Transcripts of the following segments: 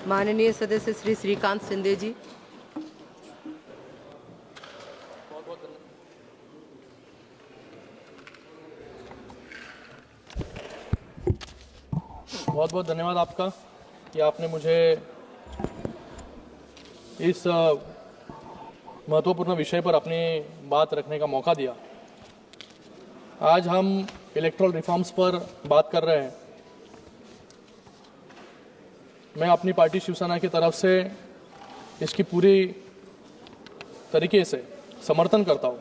माननीय सदस्य श्री श्रीकांत शिंदे जी। बहुत बहुत धन्यवाद आपका कि आपने मुझे इस महत्वपूर्ण विषय पर अपनी बात रखने का मौका दिया। आज हम इलेक्टोरल रिफॉर्म्स पर बात कर रहे हैं। मैं अपनी पार्टी शिवसेना की तरफ से इसकी पूरी तरीके से समर्थन करता हूँ।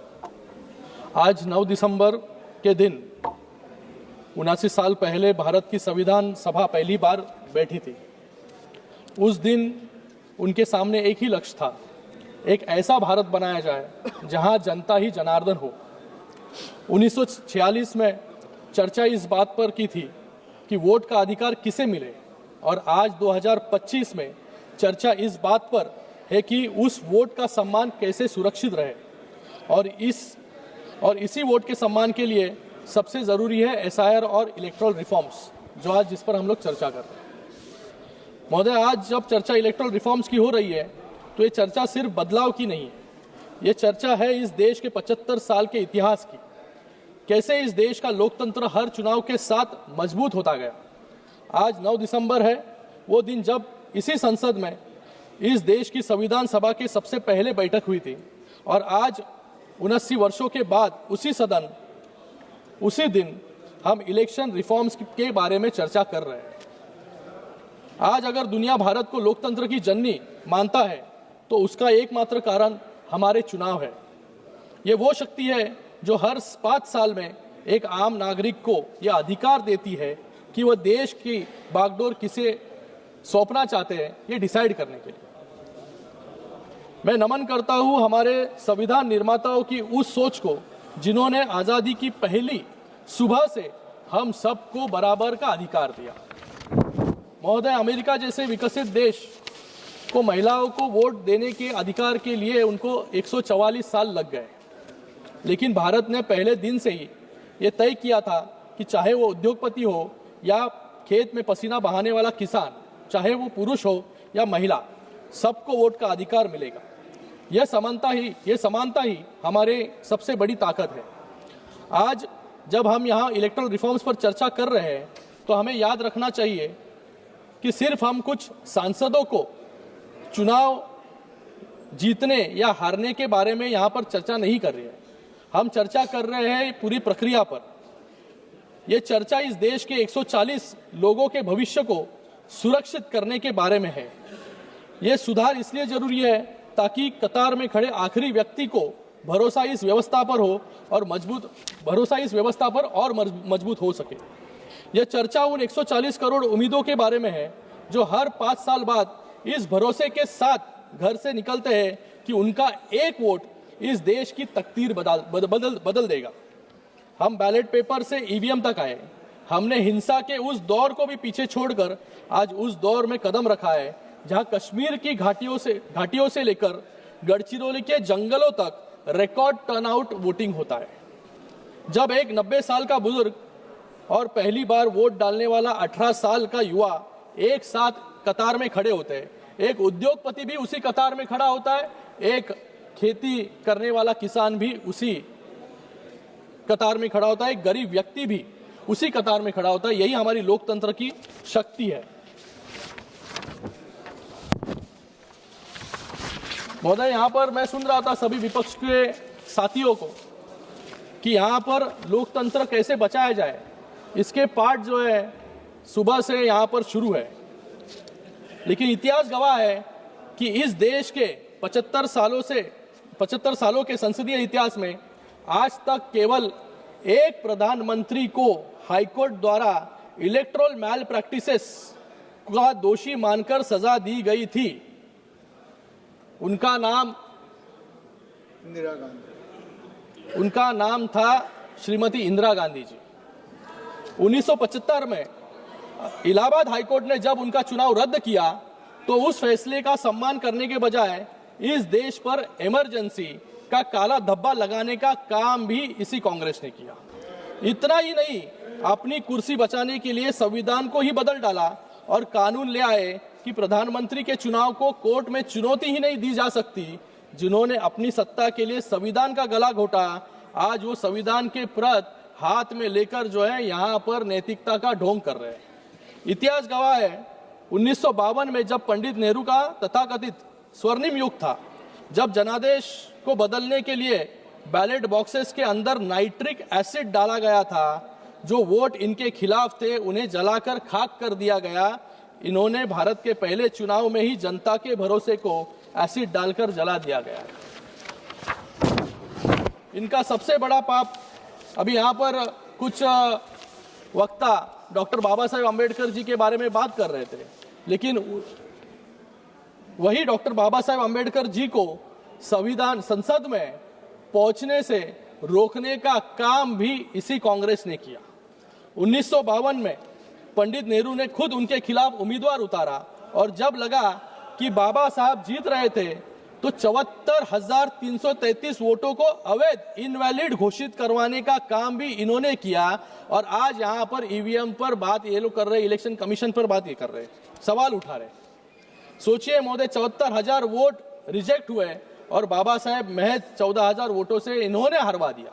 आज 9 दिसंबर के दिन 79 साल पहले भारत की संविधान सभा पहली बार बैठी थी। उस दिन उनके सामने एक ही लक्ष्य था, एक ऐसा भारत बनाया जाए जहां जनता ही जनार्दन हो। 1946 में चर्चा इस बात पर की थी कि वोट का अधिकार किसे मिले, और आज 2025 में चर्चा इस बात पर है कि उस वोट का सम्मान कैसे सुरक्षित रहे। और इसी वोट के सम्मान के लिए सबसे जरूरी है एसआईआर और इलेक्टोरल रिफॉर्म्स, जो आज जिस पर हम लोग चर्चा कर रहे हैं। महोदय, आज जब चर्चा इलेक्टोरल रिफॉर्म्स की हो रही है तो ये चर्चा सिर्फ बदलाव की नहीं है, ये चर्चा है इस देश के 75 साल के इतिहास की। कैसे इस देश का लोकतंत्र हर चुनाव के साथ मजबूत होता गया। आज 9 दिसंबर है वो दिन जब इसी संसद में इस देश की संविधान सभा की सबसे पहले बैठक हुई थी, और आज 79 वर्षों के बाद उसी दिन हम इलेक्शन रिफॉर्म्स के बारे में चर्चा कर रहे हैं। आज अगर दुनिया भारत को लोकतंत्र की जननी मानता है तो उसका एकमात्र कारण हमारे चुनाव है। ये वो शक्ति है जो हर 5 साल में एक आम नागरिक को यह अधिकार देती है कि वह देश की बागडोर किसे सौंपना चाहते हैं, ये डिसाइड करने के लिए। मैं नमन करता हूं हमारे संविधान निर्माताओं की उस सोच को जिन्होंने आजादी की पहली सुबह से हम सबको बराबर का अधिकार दिया। महोदय, अमेरिका जैसे विकसित देश को महिलाओं को वोट देने के अधिकार के लिए उनको 144 साल लग गए, लेकिन भारत ने पहले दिन से ही ये तय किया था कि चाहे वो उद्योगपति हो या खेत में पसीना बहाने वाला किसान, चाहे वो पुरुष हो या महिला, सबको वोट का अधिकार मिलेगा। यह समानता ही हमारे सबसे बड़ी ताकत है। आज जब हम यहाँ इलेक्टोरल रिफॉर्म्स पर चर्चा कर रहे हैं तो हमें याद रखना चाहिए कि सिर्फ हम कुछ सांसदों को चुनाव जीतने या हारने के बारे में यहाँ पर चर्चा नहीं कर रहे हैं, हम चर्चा कर रहे हैं पूरी प्रक्रिया पर। यह चर्चा इस देश के 140 लोगों के भविष्य को सुरक्षित करने के बारे में है। यह सुधार इसलिए जरूरी है ताकि कतार में खड़े आखिरी व्यक्ति को भरोसा इस व्यवस्था पर हो और मजबूत हो सके। यह चर्चा उन 140 करोड़ उम्मीदों के बारे में है जो हर 5 साल बाद इस भरोसे के साथ घर से निकलते हैं कि उनका एक वोट इस देश की तकदीर बदल देगा। हम बैलेट पेपर से ईवीएम तक आए। हमने हिंसा के उस दौर को भी पीछे छोड़कर आज उस दौर में कदम रखा है जहां कश्मीर की घाटियों से लेकर गढ़चिरौली के जंगलों तक रिकॉर्ड टर्नआउट वोटिंग होता है। जब एक 90 साल का बुजुर्ग और पहली बार वोट डालने वाला 18 साल का युवा एक साथ कतार में खड़े होते हैं, एक उद्योगपति भी उसी कतार में खड़ा होता है, एक खेती करने वाला किसान भी उसी कतार में खड़ा होता है, एक गरीब व्यक्ति भी उसी कतार में खड़ा होता है। यही हमारी लोकतंत्र की शक्ति है। महोदय, यहाँ पर मैं सुन रहा था सभी विपक्ष के साथियों को कि यहाँ पर लोकतंत्र कैसे बचाया जाए, इसके पाठ जो है सुबह से यहाँ पर शुरू है। लेकिन इतिहास गवाह है कि इस देश के 75 सालों के संसदीय इतिहास में आज तक केवल एक प्रधानमंत्री को हाईकोर्ट द्वारा इलेक्टोरल मैल प्रैक्टिसेस का दोषी मानकर सजा दी गई थी। उनका नाम था श्रीमती इंदिरा गांधी जी। 1975 में इलाहाबाद हाईकोर्ट ने जब उनका चुनाव रद्द किया तो उस फैसले का सम्मान करने के बजाय इस देश पर इमरजेंसी का काला धब्बा लगाने का काम भी इसी कांग्रेस ने किया। इतना ही नहीं, अपनी कुर्सी बचाने के लिए संविधान को ही बदल डाला और कानून ले आए कि प्रधानमंत्री के चुनाव को कोर्ट में चुनौती ही नहीं दी जा सकती। जिन्होंने अपनी सत्ता के लिए संविधान का गला घोटा, आज वो संविधान के प्रत हाथ में लेकर जो है यहाँ पर नैतिकता का ढोंग कर रहे हैं। इतिहास गवाह है 1952 में जब पंडित नेहरू का तथाकथित स्वर्णिम युग था, जब जनादेश को बदलने के लिए बैलेट बॉक्सेस के अंदर नाइट्रिक एसिड डाला गया था। जो वोट इनके खिलाफ थे उन्हें जलाकर खाक कर दिया गया। इन्होंने भारत के पहले चुनाव में ही जनता के भरोसे को एसिड डालकर जला दिया गया। इनका सबसे बड़ा पाप, अभी यहाँ पर कुछ वक्ता डॉक्टर बाबा साहेब अम्बेडकर जी के बारे में बात कर रहे थे, लेकिन वही डॉक्टर बाबा साहेब अम्बेडकर जी को संविधान संसद में पहुंचने से रोकने का काम भी इसी कांग्रेस ने किया। 1952 में पंडित नेहरू ने खुद उनके खिलाफ उम्मीदवार उतारा और जब लगा कि बाबा साहब जीत रहे थे तो 74,333 वोटों को अवैध इनवैलिड घोषित करवाने का काम भी इन्होंने किया। और आज यहाँ पर ईवीएम पर बात ये लोग कर रहे, इलेक्शन कमीशन पर बात ये कर रहे, सवाल उठा रहे। सोचिए महोदय, 74,000 वोट रिजेक्ट हुए और बाबा साहेब महज 14,000 वोटों से इन्होंने हरवा दिया।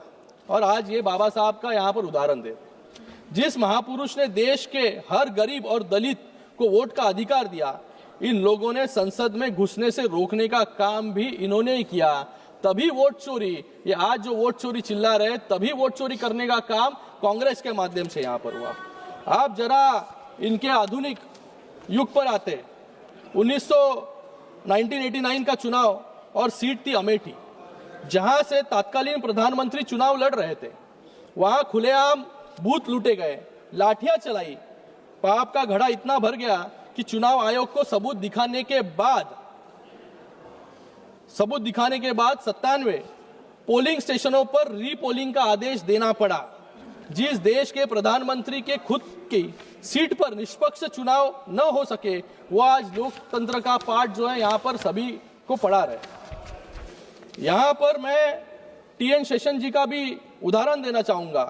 और आज ये बाबा साहब का यहाँ पर उदाहरण दे, जिस महापुरुष ने देश के हर गरीब और दलित को वोट का अधिकार दिया, इन लोगों ने संसद में घुसने से रोकने का काम भी इन्होंने ही किया। तभी वोट चोरी, ये आज जो वोट चोरी चिल्ला रहे, तभी वोट चोरी करने का काम कांग्रेस के माध्यम से यहाँ पर हुआ। आप जरा इनके आधुनिक युग पर आते। 1989 का चुनाव और सीट थी अमेठी, जहां से तत्कालीन प्रधानमंत्री चुनाव लड़ रहे थे। वहां खुलेआम बूथ लूटे गए, लाठियां चलाई, पाप का घड़ा इतना भर गया कि चुनाव आयोग को सबूत दिखाने के बाद 97 पोलिंग स्टेशनों पर रीपोलिंग का आदेश देना पड़ा। जिस देश के प्रधानमंत्री के खुद की सीट पर निष्पक्ष चुनाव न हो सके, वो आज लोकतंत्र का पाठ जो है यहाँ पर सभी को पढ़ा रहे। यहाँ पर मैं टीएन शेषन जी का भी उदाहरण देना चाहूंगा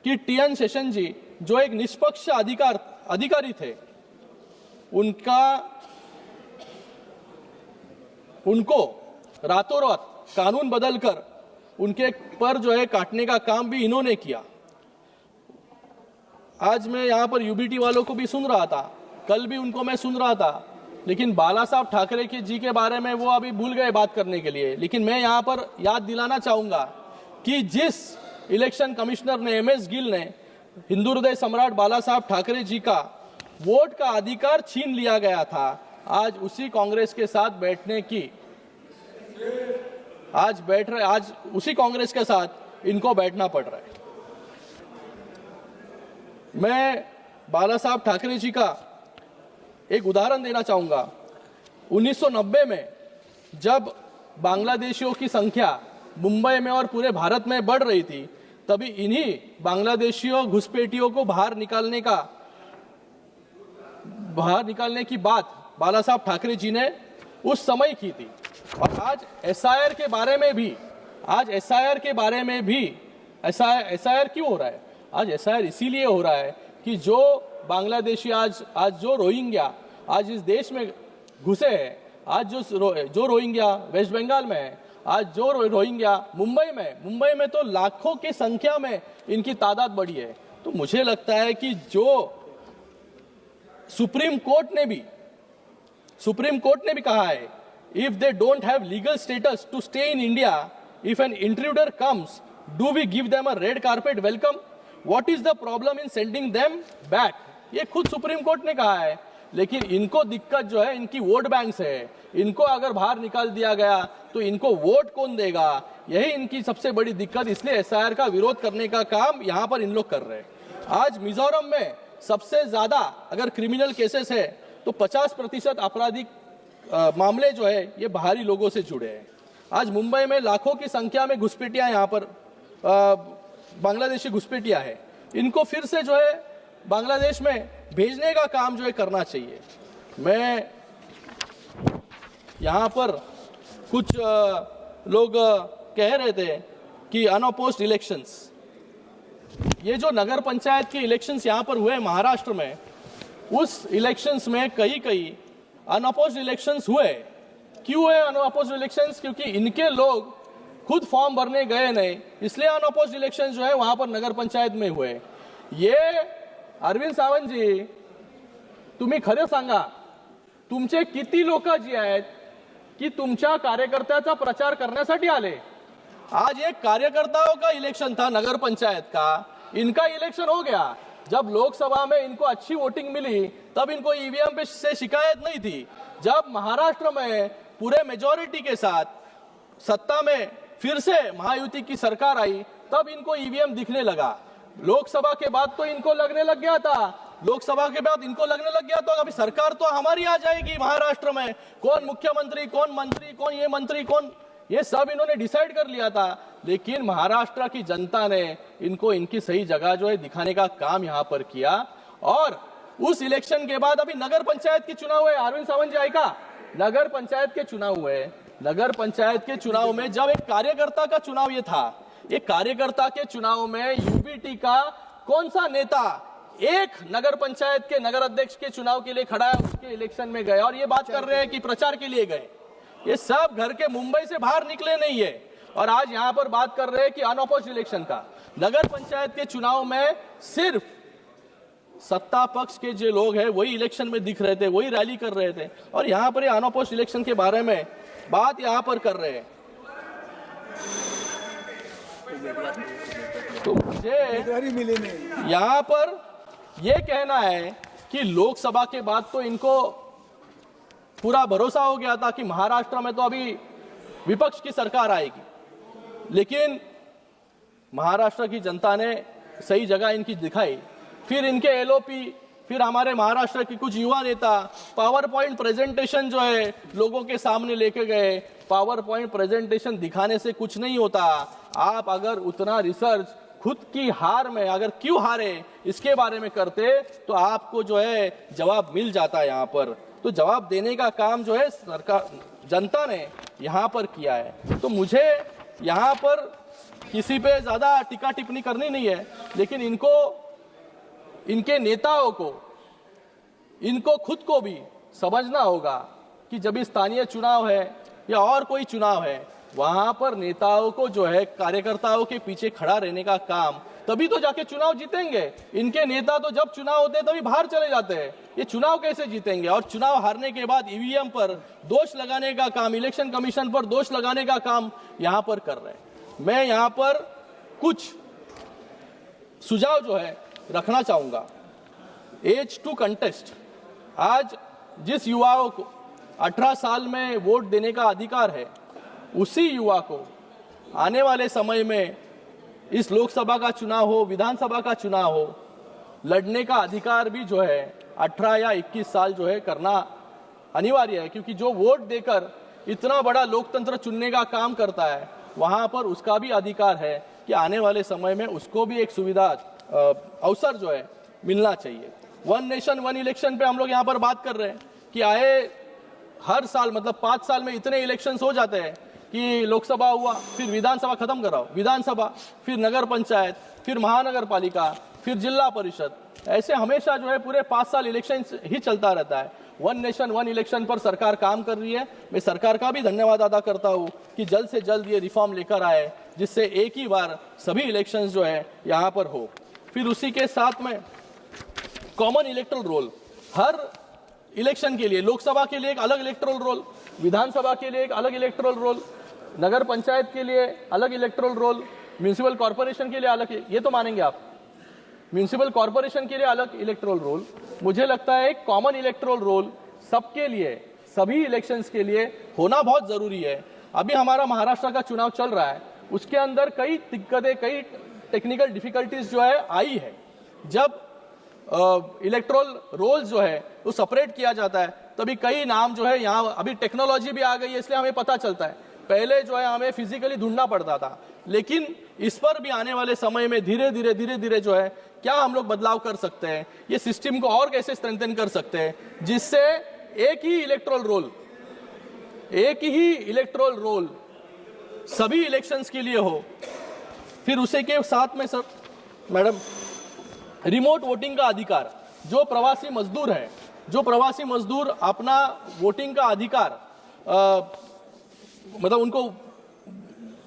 कि टीएन शेषन जी जो एक निष्पक्ष अधिकारी थे, उनको रातों रात कानून बदलकर उनके पर जो है काटने का काम भी इन्होंने किया। आज मैं यहाँ पर यूबीटी वालों को भी सुन रहा था, कल भी उनको मैं सुन रहा था, लेकिन बाला साहब ठाकरे के जी के बारे में वो अभी भूल गए बात करने के लिए। लेकिन मैं यहाँ पर याद दिलाना चाहूंगा कि जिस इलेक्शन कमिश्नर ने MS गिल ने हिंदू हृदय सम्राट बाला साहब ठाकरे जी का वोट का अधिकार छीन लिया गया था, आज उसी कांग्रेस के साथ बैठने की आज उसी कांग्रेस के साथ इनको बैठना पड़ रहा है। मैं बाला साहब ठाकरे जी का एक उदाहरण देना चाहूंगा। 1990 में जब बांग्लादेशियों की संख्या मुंबई में और पूरे भारत में बढ़ रही थी, तभी इन्हीं बांग्लादेशियों घुसपैठियों को बाहर निकालने की बात बाला साहब ठाकरे जी ने उस समय की थी। और आज SIR के बारे में भी SIR क्यों हो रहा है? आज SIR इसीलिए हो रहा है कि जो बांग्लादेशी आज जो रोहिंग्या आज इस देश में घुसे हैं, आज जो रोहिंग्या वेस्ट बंगाल में है, आज जो रोहिंग्या मुंबई में तो लाखों की संख्या में इनकी तादाद बढ़ी है। तो मुझे लगता है कि जो सुप्रीम कोर्ट ने भी कहा है, if they don't have legal status to stay in India, if an intruder comes, do we give them a red carpet welcome? What is the problem in sending them back? ये खुद supreme court ने कहा है। लेकिन इनको दिक्कत जो है इनकी वोट बैंक से है। इनको अगर बाहर निकाल दिया गया तो इनको वोट कौन देगा? यही इनकी सबसे बड़ी दिक्कत। इसलिए SIR का विरोध करने का काम यहाँ पर इन लोग कर रहे हैं। आज मिजोरम में सबसे ज्यादा अगर क्रिमिनल केसेस है तो 50% आपराधिक मामले जो है ये बाहरी लोगों से जुड़े हैं। आज मुंबई में लाखों की संख्या में घुसपैठियां यहाँ पर बांग्लादेशी घुसपैठियां है। इनको फिर से जो है बांग्लादेश में भेजने का काम जो है करना चाहिए। मैं यहाँ पर कुछ लोग कह रहे थे कि अनअपोज्ड इलेक्शंस, ये जो नगर पंचायत के इलेक्शंस यहाँ पर हुए महाराष्ट्र में, उस इलेक्शंस में कई अनअपोज्ड इलेक्शंस हुए। क्यों हुए अनअपोज्ड इलेक्शंस? क्योंकि इनके लोग खुद फॉर्म भरने गए नहीं, इसलिए अनअपोज्ड इलेक्शंस जो है वहां पर नगर पंचायत में हुए। ये अरविंद सावंत जी, तुम्ही खरं सांगा, तुमचे किती लोक जी आहेत की तुमच्या कार्यकर्त्याचा प्रचार करण्यासाठी आले? आज एक कार्यकर्ताओं का इलेक्शन था नगर पंचायत का, इनका इलेक्शन हो गया। जब लोकसभा में इनको अच्छी वोटिंग मिली तब इनको ईवीएम पे से शिकायत नहीं थी। जब महाराष्ट्र में पूरे मेजॉरिटी के साथ सत्ता में फिर से महायुति की सरकार आई तब इनको ईवीएम दिखने लगा। लोकसभा के बाद तो इनको लगने लग गया था, लोकसभा के बाद इनको लगने लग गया तो अभी सरकार तो हमारी आ जाएगी महाराष्ट्र में, कौन मुख्यमंत्री, कौन मंत्री, कौन ये मंत्री, कौन ये सब इन्होंने डिसाइड कर लिया था। लेकिन महाराष्ट्र की जनता ने इनको इनकी सही जगह जो है दिखाने का काम यहाँ पर किया। और उस इलेक्शन के बाद अभी नगर पंचायत के चुनाव हुए। अरविंद सावंत जी आएगा, नगर पंचायत के चुनाव हुए। नगर पंचायत के चुनाव में जब एक कार्यकर्ता का चुनाव ये था, एक कार्यकर्ता के चुनाव में यूबीटी का कौन सा नेता एक नगर पंचायत के नगर अध्यक्ष के चुनाव के लिए खड़ा है, उसके इलेक्शन में गए और ये बात कर रहे हैं कि प्रचार के लिए गए। ये सब घर के मुंबई से बाहर निकले नहीं है और आज यहां पर बात कर रहे हैं कि अनअपोज्ड इलेक्शन का। नगर पंचायत के चुनाव में सिर्फ सत्ता पक्ष के जो लोग हैं वही इलेक्शन में दिख रहे थे, वही रैली कर रहे थे और यहां पर ये अनअपोज्ड इलेक्शन के बारे में बात यहां पर कर रहे हैं। तो मुझे यहां पर यह कहना है कि लोकसभा के बाद तो इनको पूरा भरोसा हो गया था कि महाराष्ट्र में तो अभी विपक्ष की सरकार आएगी, लेकिन महाराष्ट्र की जनता ने सही जगह इनकी दिखाई। फिर इनके एलओपी, फिर हमारे महाराष्ट्र के कुछ युवा नेता पावर पॉइंट प्रेजेंटेशन जो है लोगों के सामने लेके गए। पावर पॉइंट प्रेजेंटेशन दिखाने से कुछ नहीं होता। आप अगर उतना रिसर्च खुद की हार में अगर क्यों हारे इसके बारे में करते तो आपको जो है जवाब मिल जाता है यहाँ पर। तो जवाब देने का काम जो है सरकार जनता ने यहाँ पर किया है। तो मुझे यहाँ पर किसी पे ज्यादा टीका टिप्पणी करनी नहीं है, लेकिन इनको, इनके नेताओं को, इनको खुद को भी समझना होगा कि जब स्थानीय चुनाव है या और कोई चुनाव है वहां पर नेताओं को जो है कार्यकर्ताओं के पीछे खड़ा रहने का काम, तभी तो जाके चुनाव जीतेंगे। इनके नेता तो जब चुनाव होते हैं तभी बाहर चले जाते हैं। ये चुनाव कैसे जीतेंगे? और चुनाव हारने के बाद ईवीएम पर दोष लगाने का काम, इलेक्शन कमीशन पर दोष लगाने का काम यहां पर कर रहे हैं। मैं यहां पर कुछ सुझाव जो है रखना चाहूंगा। एज टू कंटेस्ट, आज जिस युवाओं को 18 साल में वोट देने का अधिकार है, उसी युवा को आने वाले समय में इस लोकसभा का चुनाव हो, विधानसभा का चुनाव हो, लड़ने का अधिकार भी जो है 18 या 21 साल जो है करना अनिवार्य है। क्योंकि जो वोट देकर इतना बड़ा लोकतंत्र चुनने का काम करता है वहां पर उसका भी अधिकार है कि आने वाले समय में उसको भी एक सुविधा, अवसर जो है मिलना चाहिए। वन नेशन वन इलेक्शन पे हम लोग यहाँ पर बात कर रहे हैं कि आए हर साल मतलब 5 साल में इतने इलेक्शंस हो जाते हैं कि लोकसभा हुआ, फिर विधानसभा खत्म कराओ, विधानसभा, फिर नगर पंचायत, फिर महानगर पालिका, फिर जिला परिषद, ऐसे हमेशा जो है पूरे 5 साल इलेक्शन ही चलता रहता है। वन नेशन वन इलेक्शन पर सरकार काम कर रही है। मैं सरकार का भी धन्यवाद अदा करता हूँ कि जल्द से जल्द ये रिफॉर्म लेकर आए जिससे एक ही बार सभी इलेक्शंस जो है यहाँ पर हो। फिर उसी के साथ में कॉमन इलेक्टोरल रोल, हर इलेक्शन के लिए, लोकसभा के लिए एक अलग इलेक्टोरल रोल, विधानसभा के लिए एक अलग इलेक्टोरल रोल, नगर पंचायत के लिए अलग इलेक्टोरल रोल, म्यूनिसिपल कॉर्पोरेशन के लिए अलग, ये तो मानेंगे आप, म्यूनिसिपल कॉर्पोरेशन के लिए अलग इलेक्टोरल रोल। मुझे लगता है एक कॉमन इलेक्टोरल रोल सबके लिए, सभी इलेक्शंस के लिए होना बहुत जरूरी है। अभी हमारा महाराष्ट्र का चुनाव चल रहा है, उसके अंदर कई दिक्कतें, कई टेक्निकल डिफिकल्टीज जो है आई है। जब इलेक्टोरल रोल जो है वो सेपरेट किया जाता है तभी कई नाम जो है, यहाँ अभी टेक्नोलॉजी भी आ गई है इसलिए हमें पता चलता है। पहले जो है हमें फिजिकली ढूंढना पड़ता था, लेकिन इस पर भी आने वाले समय में धीरे धीरे जो है क्या हम लोग बदलाव कर सकते हैं, ये सिस्टम को और कैसे स्ट्रेंथन कर सकते हैं जिससे एक ही इलेक्टोरल रोल सभी इलेक्शंस के लिए हो। फिर उसी के साथ में सर मैडम, रिमोट वोटिंग का अधिकार, जो प्रवासी मजदूर हैं, जो प्रवासी मजदूर अपना वोटिंग का अधिकार मतलब उनको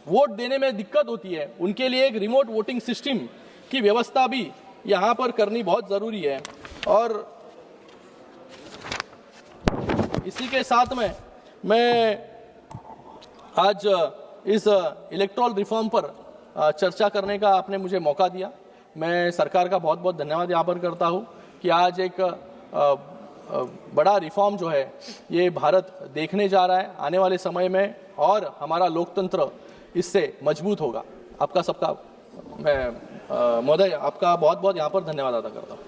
वोट देने में दिक्कत होती है, उनके लिए एक रिमोट वोटिंग सिस्टम की व्यवस्था भी यहाँ पर करनी बहुत ज़रूरी है। और इसी के साथ में मैं आज इस इलेक्टोरल रिफॉर्म पर चर्चा करने का आपने मुझे मौका दिया। मैं सरकार का बहुत बहुत धन्यवाद यहाँ पर करता हूँ कि आज एक बड़ा रिफॉर्म जो है ये भारत देखने जा रहा है आने वाले समय में, और हमारा लोकतंत्र इससे मजबूत होगा। आपका सबका मैं महोदय आपका बहुत बहुत यहाँ पर धन्यवाद अदा करता हूँ।